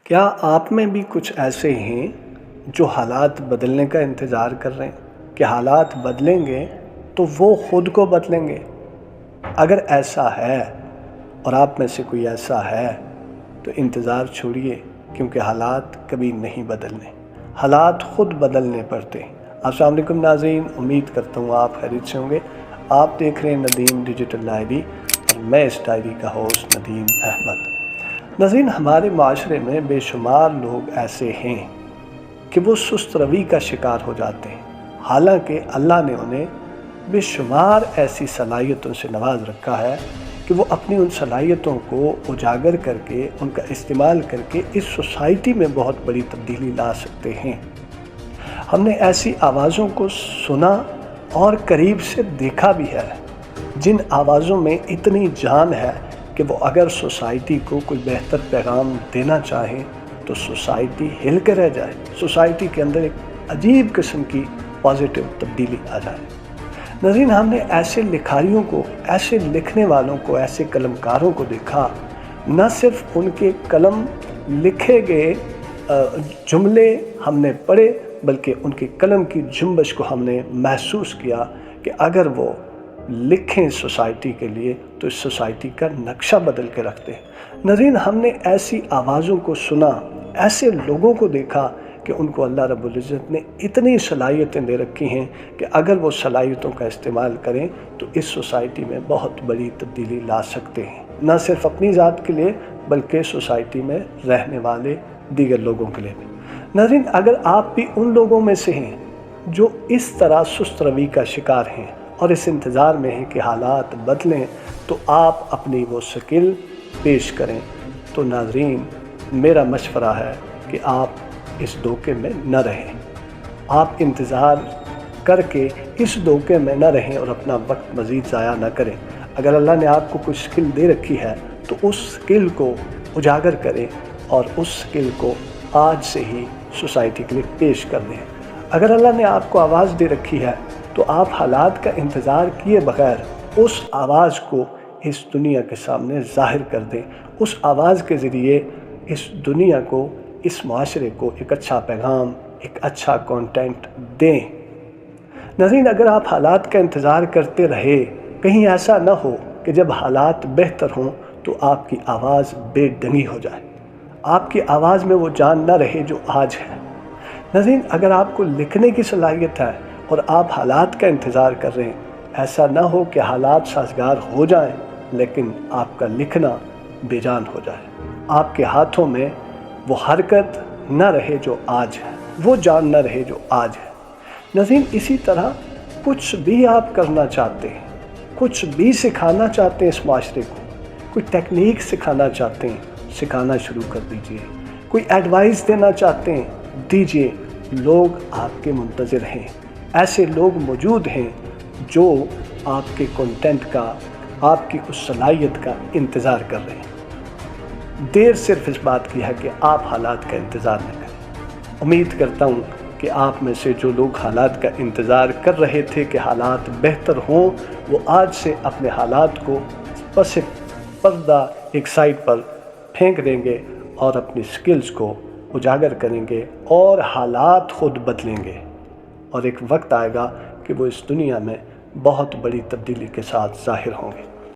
کیا آپ میں بھی کچھ ایسے ہیں جو حالات بدلنے کا انتظار کر رہے ہیں کہ حالات بدلیں گے تو وہ خود کو بدلیں گے؟ اگر ایسا ہے اور آپ میں سے کوئی ایسا ہے تو انتظار چھوڑیے، کیونکہ حالات کبھی نہیں بدلنے، حالات خود بدلنے پڑتے ہیں۔ السلام علیکم ناظرین، امید کرتا ہوں آپ خیریت سے ہوں گے۔ آپ دیکھ رہے ہیں ندیم ڈیجیٹل ڈائری اور میں اس ڈائری کا ہوسٹ ندیم احمد۔ ناظرین، ہمارے معاشرے میں بے شمار لوگ ایسے ہیں کہ وہ سست روی کا شکار ہو جاتے ہیں، حالانکہ اللہ نے انہیں بے شمار ایسی صلاحیتوں سے نواز رکھا ہے کہ وہ اپنی ان صلاحیتوں کو اجاگر کر کے، ان کا استعمال کر کے اس سوسائٹی میں بہت بڑی تبدیلی لا سکتے ہیں۔ ہم نے ایسی آوازوں کو سنا اور قریب سے دیکھا بھی ہے، جن آوازوں میں اتنی جان ہے کہ وہ اگر سوسائٹی کو کوئی بہتر پیغام دینا چاہیں تو سوسائٹی ہل کے رہ جائے، سوسائٹی کے اندر ایک عجیب قسم کی پازیٹیو تبدیلی آ جائے۔ ناظرین، ہم نے ایسے لکھاریوں کو، ایسے لکھنے والوں کو، ایسے قلمکاروں کو دیکھا، نہ صرف ان کے قلم لکھے گئے جملے ہم نے پڑھے، بلکہ ان کے قلم کی جنبش کو ہم نے محسوس کیا کہ اگر وہ لکھیں سوسائٹی کے لیے تو اس سوسائٹی کا نقشہ بدل کے رکھتے ہیں۔ ناظرین، ہم نے ایسی آوازوں کو سنا، ایسے لوگوں کو دیکھا کہ ان کو اللہ رب العزت نے اتنی صلاحیتیں دے رکھی ہیں کہ اگر وہ صلاحیتوں کا استعمال کریں تو اس سوسائٹی میں بہت بڑی تبدیلی لا سکتے ہیں، نہ صرف اپنی ذات کے لیے بلکہ سوسائٹی میں رہنے والے دیگر لوگوں کے لیے بھی۔ ناظرین، اگر آپ بھی ان لوگوں میں سے ہیں جو اس طرح سست روی کا شکار ہیں اور اس انتظار میں ہیں کہ حالات بدلیں تو آپ اپنی وہ سکل پیش کریں، تو ناظرین میرا مشورہ ہے کہ آپ اس دھوکے میں نہ رہیں، آپ انتظار کر کے اس دھوکے میں نہ رہیں اور اپنا وقت مزید ضائع نہ کریں۔ اگر اللہ نے آپ کو کچھ سکل دے رکھی ہے تو اس سکل کو اجاگر کریں اور اس سکل کو آج سے ہی سوسائٹی کے لیے پیش کر دیں۔ اگر اللہ نے آپ کو آواز دے رکھی ہے تو آپ حالات کا انتظار کیے بغیر اس آواز کو اس دنیا کے سامنے ظاہر کر دیں، اس آواز کے ذریعے اس دنیا کو، اس معاشرے کو ایک اچھا پیغام، ایک اچھا کانٹینٹ دیں۔ ناظرین، اگر آپ حالات کا انتظار کرتے رہے، کہیں ایسا نہ ہو کہ جب حالات بہتر ہوں تو آپ کی آواز بے ڈنگی ہو جائے، آپ کی آواز میں وہ جان نہ رہے جو آج ہے۔ ناظرین، اگر آپ کو لکھنے کی صلاحیت ہے اور آپ حالات کا انتظار کر رہے ہیں، ایسا نہ ہو کہ حالات سازگار ہو جائیں لیکن آپ کا لکھنا بے جان ہو جائے، آپ کے ہاتھوں میں وہ حرکت نہ رہے جو آج ہے، وہ جان نہ رہے جو آج ہے۔ ناظرین، اسی طرح کچھ بھی آپ کرنا چاہتے ہیں، کچھ بھی سکھانا چاہتے ہیں اس معاشرے کو، کوئی ٹیکنیک سکھانا چاہتے ہیں، سکھانا شروع کر دیجئے، کوئی ایڈوائس دینا چاہتے ہیں، دیجئے۔ لوگ آپ کے منتظر ہیں، ایسے لوگ موجود ہیں جو آپ کے کنٹینٹ کا، آپ کی اس صلاحیت کا انتظار کر رہے ہیں۔ دیر صرف اس بات کی ہے کہ آپ حالات کا انتظار نہ کریں۔ امید کرتا ہوں کہ آپ میں سے جو لوگ حالات کا انتظار کر رہے تھے کہ حالات بہتر ہوں، وہ آج سے اپنے حالات کو پس پردہ ایک سائڈ پر پھینک دیں گے اور اپنی سکلز کو اجاگر کریں گے اور حالات خود بدلیں گے، اور ایک وقت آئے گا کہ وہ اس دنیا میں بہت بڑی تبدیلی کے ساتھ ظاہر ہوں گے۔